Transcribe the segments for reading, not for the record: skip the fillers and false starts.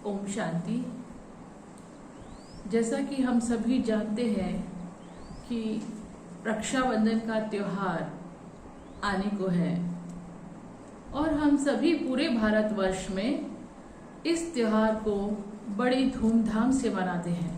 ओम शांति। जैसा कि हम सभी जानते हैं कि रक्षाबंधन का त्योहार आने को है और हम सभी पूरे भारतवर्ष में इस त्योहार को बड़ी धूमधाम से मनाते हैं।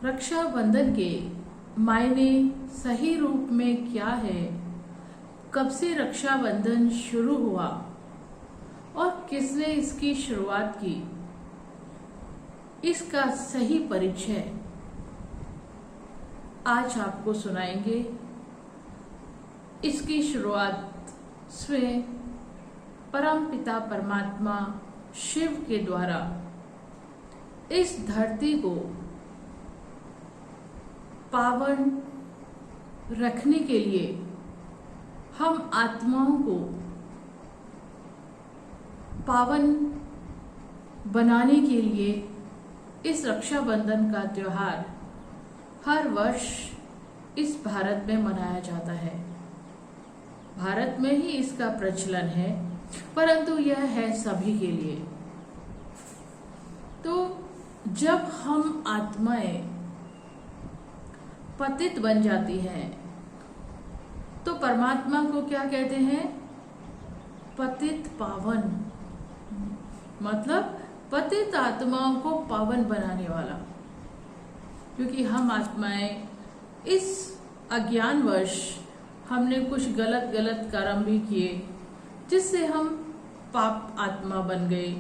रक्षाबंधन के मायने सही रूप में क्या है, कब से रक्षाबंधन शुरू हुआ और किसने इसकी शुरुआत की, इसका सही परिचय आज आपको सुनाएंगे। इसकी शुरुआत स्वयं परम पिता परमात्मा शिव के द्वारा इस धरती को पावन रखने के लिए, हम आत्माओं को पावन बनाने के लिए इस रक्षाबंधन का त्योहार हर वर्ष इस भारत में मनाया जाता है। भारत में ही इसका प्रचलन है, परंतु यह है सभी के लिए। तो जब हम आत्माएं पतित बन जाती हैं तो परमात्मा को क्या कहते हैं? पतित पावन, मतलब पतित आत्माओं को पावन बनाने वाला। क्योंकि हम आत्माएं इस अज्ञानवश हमने कुछ गलत कर्म भी किए, जिससे हम पाप आत्मा बन गए,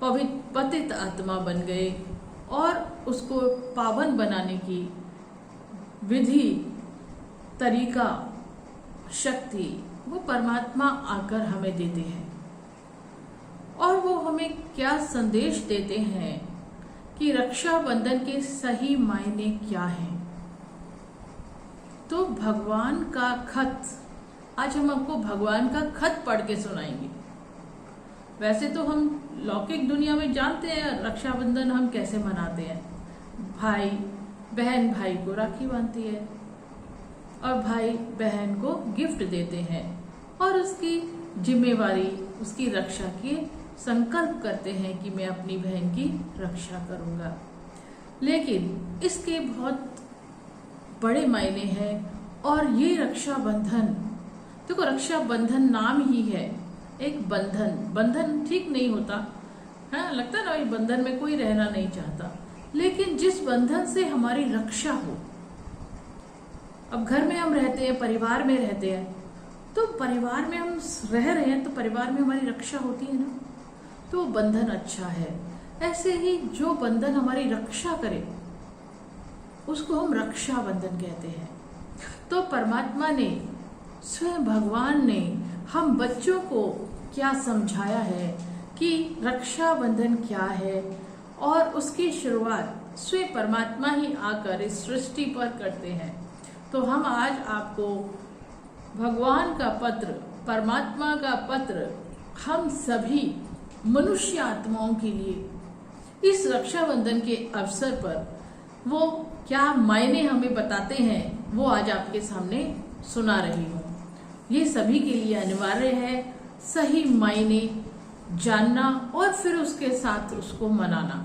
पतित आत्मा बन गए, और उसको पावन बनाने की विधि, तरीका, शक्ति वो परमात्मा आकर हमें देते हैं। और वो हमें क्या संदेश देते हैं कि रक्षाबंधन के सही मायने क्या हैं। तो भगवान का खत, आज हम आपको भगवान का खत पढ़ के सुनाएंगे। वैसे तो हम लौकिक दुनिया में जानते हैं रक्षाबंधन हम कैसे मनाते हैं। भाई बहन भाई को राखी बांधती है और भाई बहन को गिफ्ट देते हैं और उसकी जिम्मेवारी, उसकी रक्षा की संकल्प करते हैं कि मैं अपनी बहन की रक्षा करूंगा। लेकिन इसके बहुत बड़े मायने हैं। और ये रक्षाबंधन, देखो रक्षाबंधन नाम ही है एक बंधन। बंधन ठीक नहीं होता है, लगता है ना ये बंधन में कोई रहना नहीं चाहता, लेकिन जिस बंधन से हमारी रक्षा हो। अब घर में हम रहते हैं, परिवार में रहते हैं, तो परिवार में हम रह रहे हैं तो परिवार में हमारी रक्षा होती है ना, तो बंधन अच्छा है। ऐसे ही जो बंधन हमारी रक्षा करे उसको हम रक्षा बंधन कहते हैं। तो परमात्मा ने, स्वयं भगवान ने हम बच्चों को क्या समझाया है कि रक्षाबंधन क्या है, और उसकी शुरुआत स्वयं परमात्मा ही आकर इस सृष्टि पर करते हैं। तो हम आज आपको भगवान का पत्र, परमात्मा का पत्र, हम सभी मनुष्य आत्माओं के लिए इस रक्षाबंधन के अवसर पर वो क्या मायने हमें बताते हैं, वो आज आपके सामने सुना रही हूँ। ये सभी के लिए अनिवार्य है सही मायने जानना और फिर उसके साथ उसको मनाना,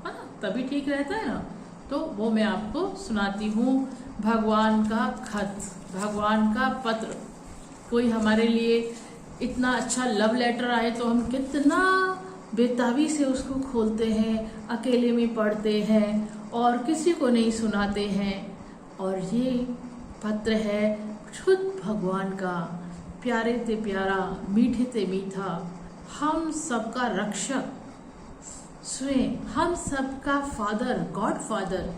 है ना, तभी ठीक रहता है ना। तो वो मैं आपको सुनाती हूँ भगवान का खत, भगवान का पत्र। कोई हमारे लिए इतना अच्छा लव लेटर आए तो हम कितना बेताबी से उसको खोलते हैं, अकेले में पढ़ते हैं और किसी को नहीं सुनाते हैं। और ये पत्र है खुद भगवान का, प्यारे से प्यारा, मीठे से मीठा, हम सबका रक्षक, स्वयं हम सबका फादर, गॉड फादर।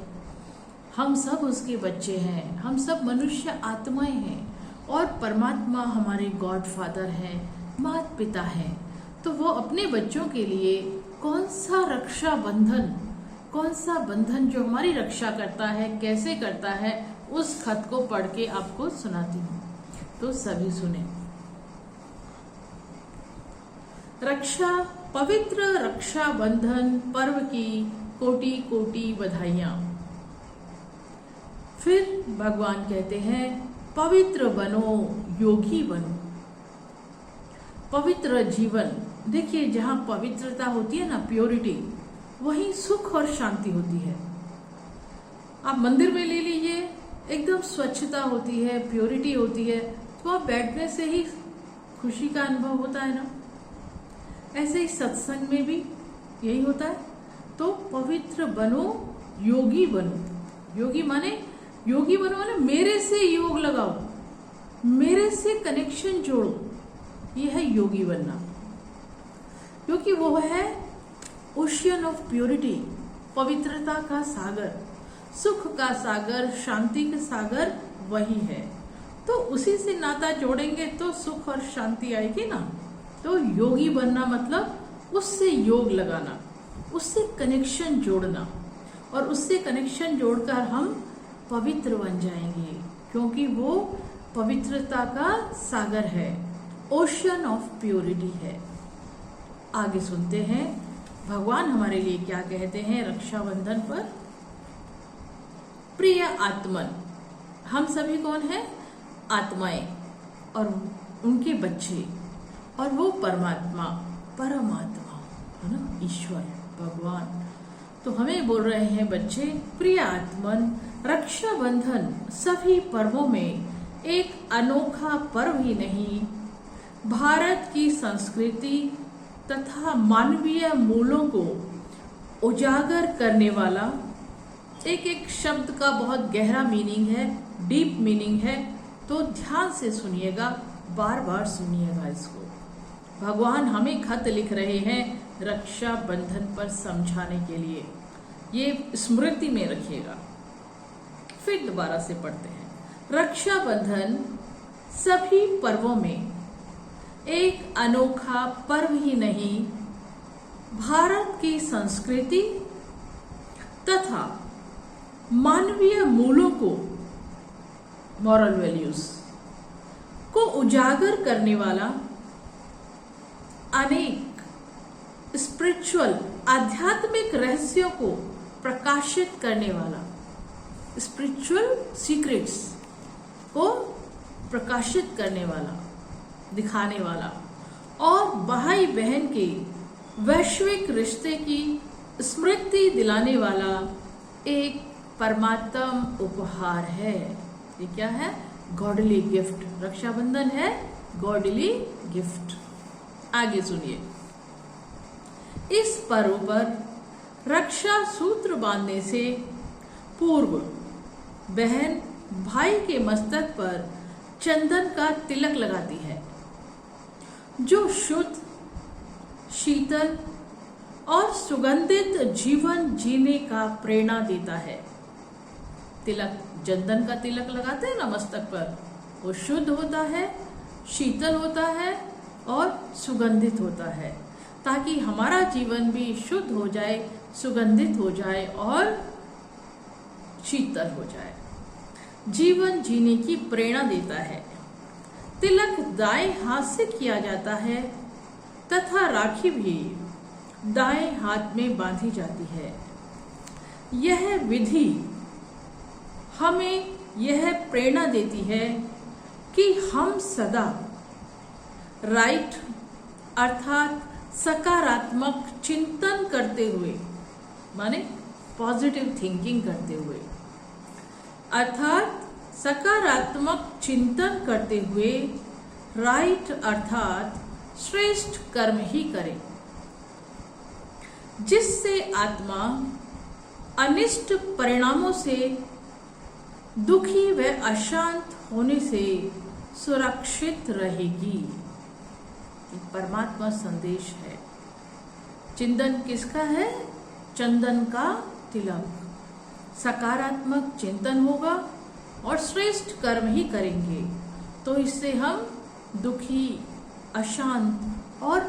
हम सब उसके बच्चे हैं, हम सब मनुष्य आत्माएं हैं और परमात्मा हमारे गॉड फादर हैं, माता पिता हैं। तो वो अपने बच्चों के लिए कौन सा रक्षा बंधन, कौन सा बंधन जो हमारी रक्षा करता है, कैसे करता है, उस खत को पढ़ के आपको सुनाती हूँ। तो सभी सुने। रक्षा, पवित्र रक्षा बंधन पर्व की कोटि कोटि बधाइयां। फिर भगवान कहते हैं, पवित्र बनो, योगी बनो। पवित्र जीवन, देखिए जहाँ पवित्रता होती है ना, प्योरिटी, वहीं सुख और शांति होती है। आप मंदिर में ले लीजिए, एकदम स्वच्छता होती है, प्योरिटी होती है, तो आप बैठने से ही खुशी का अनुभव होता है ना। ऐसे ही सत्संग में भी यही होता है। तो पवित्र बनो, योगी बनो। योगी बनो माने मेरे से योग लगाओ, मेरे से कनेक्शन जोड़ो, ये है योगी बनना। क्योंकि वो है ओशियन ऑफ प्योरिटी, पवित्रता का सागर, सुख का सागर, शांति का सागर वही है। तो उसी से नाता जोड़ेंगे तो सुख और शांति आएगी ना। तो योगी बनना मतलब उससे योग लगाना, उससे कनेक्शन जोड़ना, और उससे कनेक्शन जोड़कर हम पवित्र बन जाएंगे, क्योंकि वो पवित्रता का सागर है, ओशन ऑफ प्योरिटी है। आगे सुनते हैं भगवान हमारे लिए क्या कहते हैं रक्षाबंधन पर। प्रिय आत्मन, हम सभी कौन है? आत्माएं और उनके बच्चे, और वो परमात्मा है ना, ईश्वर भगवान। तो हमें बोल रहे हैं बच्चे, प्रिय आत्मन, रक्षाबंधन सभी पर्वों में एक अनोखा पर्व ही नहीं, भारत की संस्कृति तथा मानवीय मूल्यों को उजागर करने वाला, एक एक शब्द का बहुत गहरा मीनिंग है, डीप मीनिंग है, तो ध्यान से सुनिएगा, बार बार सुनिएगा इसको। भगवान हमें खत लिख रहे हैं रक्षा बंधन पर समझाने के लिए, ये स्मृति में रखिएगा। फिर दोबारा से पढ़ते हैं। रक्षाबंधन सभी पर्वों में एक अनोखा पर्व ही नहीं, भारत की संस्कृति तथा मानवीय मूल्यों को, मॉरल वैल्यूज को उजागर करने वाला, अनेक स्पिरिचुअल आध्यात्मिक रहस्यों को प्रकाशित करने वाला, स्पिरिचुअल सीक्रेट्स को प्रकाशित करने वाला, दिखाने वाला, और भाई बहन के वैश्विक रिश्ते की स्मृति दिलाने वाला एक परमात्म उपहार है। ये क्या है? Godly gift. रक्षाबंधन है गॉडली गिफ्ट। आगे सुनिए। इस पर्व पर रक्षा सूत्र बांधने से पूर्व बहन भाई के मस्तक पर चंदन का तिलक लगाती है, जो शुद्ध, शीतल और सुगंधित जीवन जीने का प्रेरणा देता है। तिलक, चंदन का तिलक लगाते हैं ना मस्तक पर, वो शुद्ध होता है, शीतल होता है और सुगंधित होता है, ताकि हमारा जीवन भी शुद्ध हो जाए, सुगंधित हो जाए और शीतल हो जाए, जीवन जीने की प्रेरणा देता है। तिलक दाएं हाथ से किया जाता है तथा राखी भी दाएं हाथ में बांधी जाती है। यह विधि हमें यह प्रेरणा देती है कि हम सदा राइट अर्थात सकारात्मक चिंतन करते हुए, माने पॉजिटिव थिंकिंग करते हुए, अर्थात सकारात्मक चिंतन करते हुए राइट अर्थात श्रेष्ठ कर्म ही करें, जिससे आत्मा अनिष्ट परिणामों से, दुखी व अशांत होने से सुरक्षित रहेगी। परमात्मा संदेश है। चिंतन किसका है? चंदन का तिलक। सकारात्मक चिंतन होगा और श्रेष्ठ कर्म ही करेंगे, तो इससे हम दुखी, अशांत और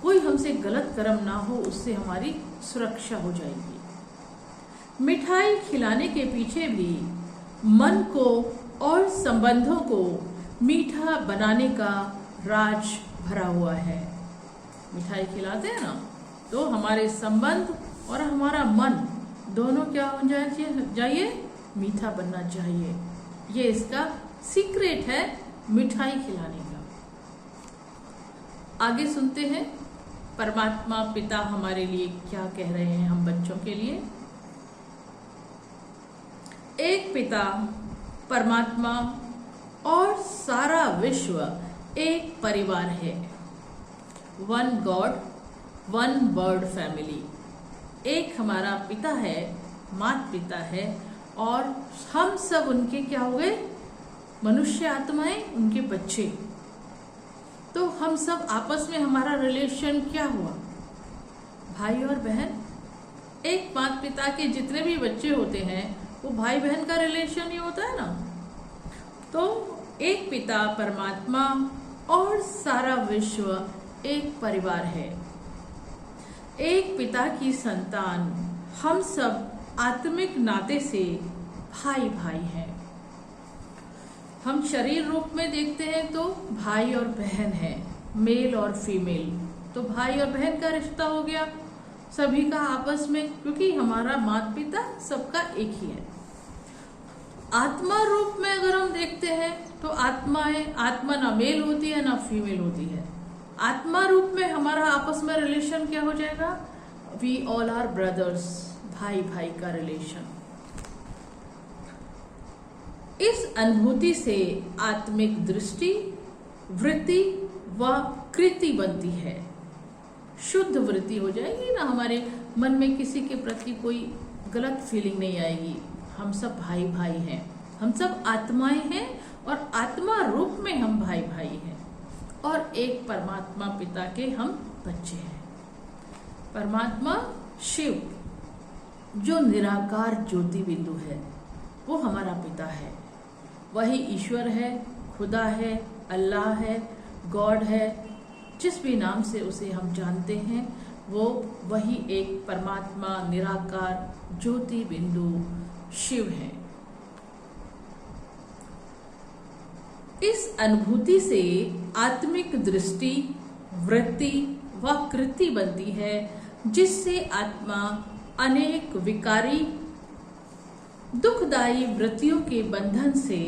कोई हमसे गलत कर्म ना हो, उससे हमारी सुरक्षा हो जाएगी। मिठाई खिलाने के पीछे भी मन को और संबंधों को मीठा बनाने का राज भरा हुआ है। मिठाई खिलाते हैं ना, तो हमारे संबंध और हमारा मन दोनों क्या हो जाइए? मीठा बनना चाहिए। ये इसका सीक्रेट है मिठाई खिलाने का। आगे सुनते हैं परमात्मा पिता हमारे लिए क्या कह रहे हैं हम बच्चों के लिए। एक पिता परमात्मा और सारा विश्व एक परिवार है। One God one word family. एक हमारा पिता है, माता पिता है, और हम सब उनके क्या हुए, मनुष्य आत्माएं, उनके बच्चे। तो हम सब आपस में हमारा रिलेशन क्या हुआ, भाई और बहन। एक माता पिता के जितने भी बच्चे होते हैं वो भाई बहन का रिलेशन ही होता है ना। तो एक पिता परमात्मा और सारा विश्व एक परिवार है। एक पिता की संतान हम सब आत्मिक नाते से भाई भाई हैं। हम शरीर रूप में देखते हैं तो भाई और बहन है, मेल और फीमेल। तो भाई और बहन का रिश्ता हो गया सभी का आपस में, क्योंकि हमारा माता पिता सबका एक ही है। आत्मा रूप में अगर हम देखते हैं तो आत्मा ना मेल होती है ना फीमेल होती है। आत्मा रूप में हमारा आपस में रिलेशन क्या हो जाएगा, वी ऑल आर ब्रदर्स, भाई भाई का रिलेशन। इस अनुभूति से आत्मिक दृष्टि, वृत्ति व कृति बनती है। शुद्ध वृत्ति हो जाएगी ना, हमारे मन में किसी के प्रति कोई गलत फीलिंग नहीं आएगी। हम सब भाई भाई हैं, हम सब आत्माएं हैं और आत्मा रूप में हम भाई भाई हैं और एक परमात्मा पिता के हम बच्चे हैं। परमात्मा शिव जो निराकार ज्योति बिंदु है वो हमारा पिता है। वही ईश्वर है, खुदा है, अल्लाह है, गॉड है, जिस भी नाम से उसे हम जानते हैं वो वही एक परमात्मा निराकार ज्योति बिंदु शिव है। इस अनुभूति से आत्मिक दृष्टि, वृत्ति व कृति बनती है, जिससे आत्मा अनेक विकारी दुखदायी वृत्तियों के बंधन से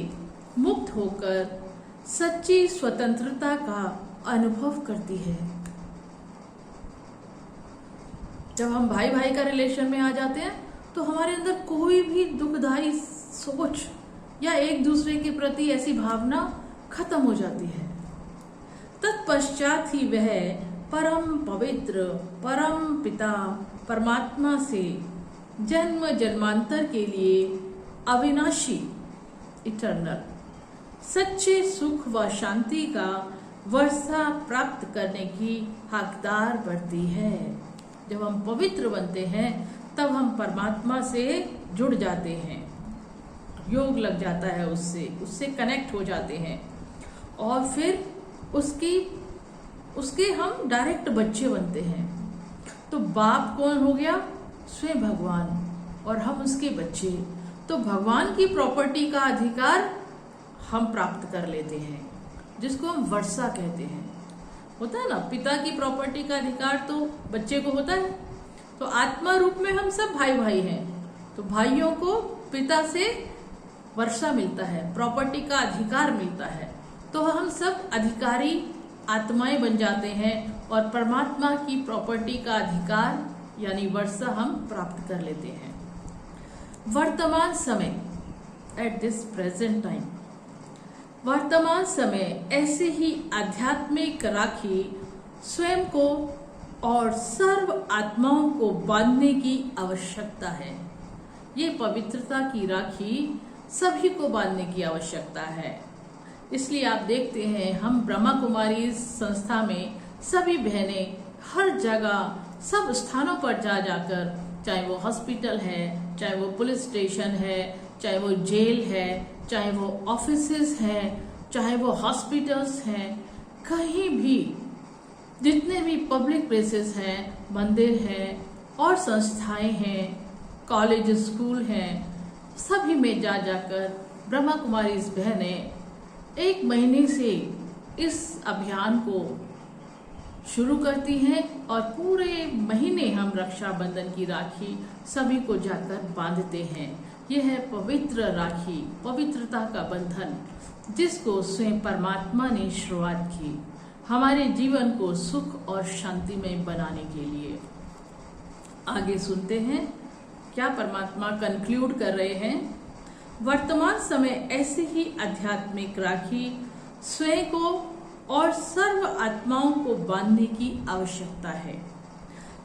मुक्त होकर सच्ची स्वतंत्रता का अनुभव करती है। जब हम भाई भाई का रिलेशन में आ जाते हैं तो हमारे अंदर कोई भी दुखदायी सोच या एक दूसरे के प्रति ऐसी भावना खत्म हो जाती है। तत्पश्चात ही वह परम पवित्र परम पिता परमात्मा से जन्म जन्मांतर के लिए अविनाशी इटर्नल सच्चे सुख व शांति का वर्षा प्राप्त करने की हकदार बनती है। जब हम पवित्र बनते हैं तब हम परमात्मा से जुड़ जाते हैं, योग लग जाता है उससे कनेक्ट हो जाते हैं और फिर उसके हम डायरेक्ट बच्चे बनते हैं। तो बाप कौन हो गया, स्वयं भगवान, और हम उसके बच्चे। तो भगवान की प्रॉपर्टी का अधिकार हम प्राप्त कर लेते हैं, जिसको हम वर्षा कहते हैं। होता है ना, पिता की प्रॉपर्टी का अधिकार तो बच्चे को होता है। तो आत्मा रूप में हम सब भाई भाई हैं, तो भाइयों को पिता से वर्षा मिलता है, प्रॉपर्टी का अधिकार मिलता है। तो हम सब अधिकारी आत्माएं बन जाते हैं और परमात्मा की प्रॉपर्टी का अधिकार यानी वर्षा हम प्राप्त कर लेते हैं। वर्तमान समय, एट दिस प्रेजेंट टाइम, वर्तमान समय ऐसे ही आध्यात्मिक राखी स्वयं को और सर्व आत्माओं को बांधने की आवश्यकता है। ये पवित्रता की राखी सभी को बांधने की आवश्यकता है। इसलिए आप देखते हैं हम ब्रह्मा कुमारी संस्था में सभी बहनें हर जगह सब स्थानों पर जा जाकर, चाहे वो हॉस्पिटल है, चाहे वो पुलिस स्टेशन है, चाहे वो जेल है, चाहे वो ऑफिसेस हैं, चाहे वो हॉस्पिटल्स हैं, कहीं भी जितने भी पब्लिक प्लेसेस हैं, मंदिर हैं और संस्थाएं हैं, कॉलेज स्कूल हैं, सभी में जा जाकर ब्रह्मा कुमारी बहनें 1 महीने से इस अभियान को शुरू करती हैं और पूरे महीने हम रक्षाबंधन की राखी सभी को जाकर बांधते हैं। यह है पवित्र राखी, पवित्रता का बंधन, जिसको स्वयं परमात्मा ने शुरुआत की। हमारे जीवन को सुख और शांतिमय बनाने के लिए। आगे सुनते हैं क्या परमात्मा कंक्लूड कर रहे हैं। वर्तमान समय ऐसे ही आध्यात्मिक राखी स्वयं को और सर्व आत्माओं को बांधने की आवश्यकता है,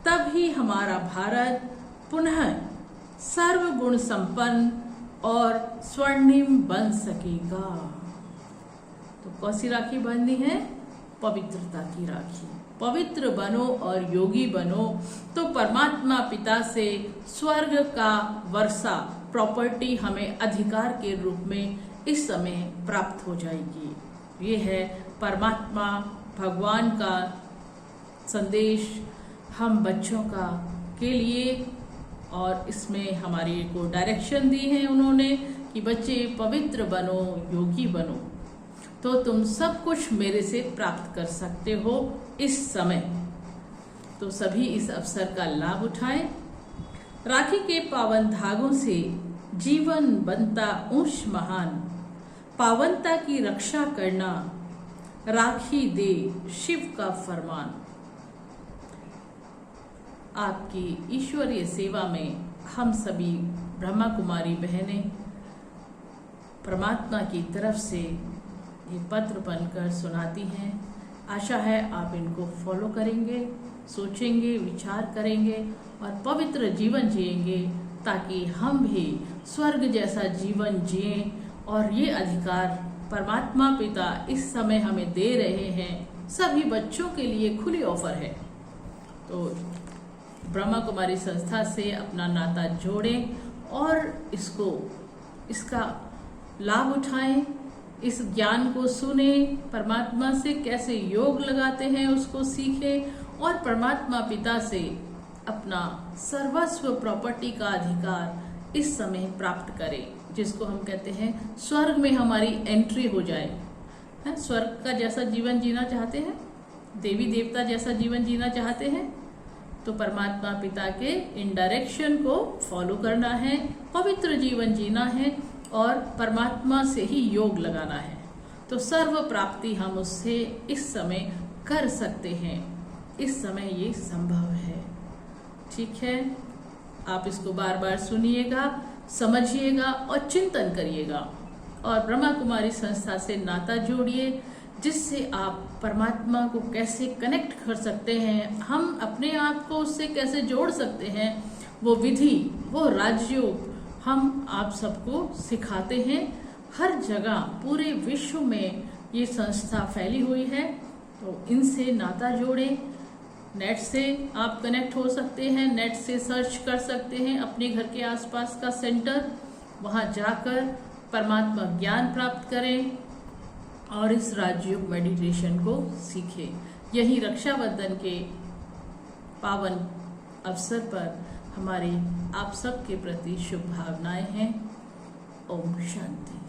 तभी हमारा भारत पुनः सर्वगुण संपन्न और स्वर्णिम बन सकेगा। तो कौन सी राखी बांधनी है? पवित्रता की राखी। पवित्र बनो और योगी बनो तो परमात्मा पिता से स्वर्ग का वर्षा प्रॉपर्टी हमें अधिकार के रूप में इस समय प्राप्त हो जाएगी। ये है परमात्मा भगवान का संदेश हम बच्चों का के लिए, और इसमें हमारे को डायरेक्शन दी है उन्होंने कि बच्चे पवित्र बनो, योगी बनो, तो तुम सब कुछ मेरे से प्राप्त कर सकते हो इस समय। तो सभी इस अवसर का लाभ उठाएं। राखी के पावन धागों से जीवन बनता ऊंच महान, पावनता की रक्षा करना राखी दे शिव का फरमान। आपकी ईश्वरीय सेवा में हम सभी ब्रह्मा कुमारी बहनें परमात्मा की तरफ से ये पत्र बनकर सुनाती हैं। आशा है आप इनको फॉलो करेंगे, सोचेंगे, विचार करेंगे और पवित्र जीवन जिएंगे, ताकि हम भी स्वर्ग जैसा जीवन जिएं। और ये अधिकार परमात्मा पिता इस समय हमें दे रहे हैं, सभी बच्चों के लिए खुली ऑफर है। तो ब्रह्मा कुमारी संस्था से अपना नाता जोड़ें और इसका लाभ उठाएं, इस ज्ञान को सुने, परमात्मा से कैसे योग लगाते हैं उसको सीखें और परमात्मा पिता से अपना सर्वस्व प्रॉपर्टी का अधिकार इस समय प्राप्त करें, जिसको हम कहते हैं स्वर्ग में हमारी एंट्री हो जाए। है स्वर्ग का जैसा जीवन जीना चाहते हैं, देवी देवता जैसा जीवन जीना चाहते हैं, तो परमात्मा पिता के इन डायरेक्शन को फॉलो करना है, पवित्र जीवन जीना है और परमात्मा से ही योग लगाना है। तो सर्व प्राप्ति हम उससे इस समय कर सकते हैं, इस समय ये संभव है। ठीक है, आप इसको बार बार सुनिएगा, समझिएगा और चिंतन करिएगा और ब्रह्मा कुमारी संस्था से नाता जोड़िए, जिससे आप परमात्मा को कैसे कनेक्ट कर सकते हैं, हम अपने आप को उससे कैसे जोड़ सकते हैं, वो विधि, वो राजयोग हम आप सबको सिखाते हैं। हर जगह पूरे विश्व में ये संस्था फैली हुई है, तो इनसे नाता जोड़ें। नेट से आप कनेक्ट हो सकते हैं, नेट से सर्च कर सकते हैं अपने घर के आसपास का सेंटर, वहाँ जाकर परमात्मा ज्ञान प्राप्त करें और इस राजयोग मेडिटेशन को सीखें। यही रक्षाबंधन के पावन अवसर पर हमारी आप सबके प्रति शुभ भावनाएं हैं। ओम शांति।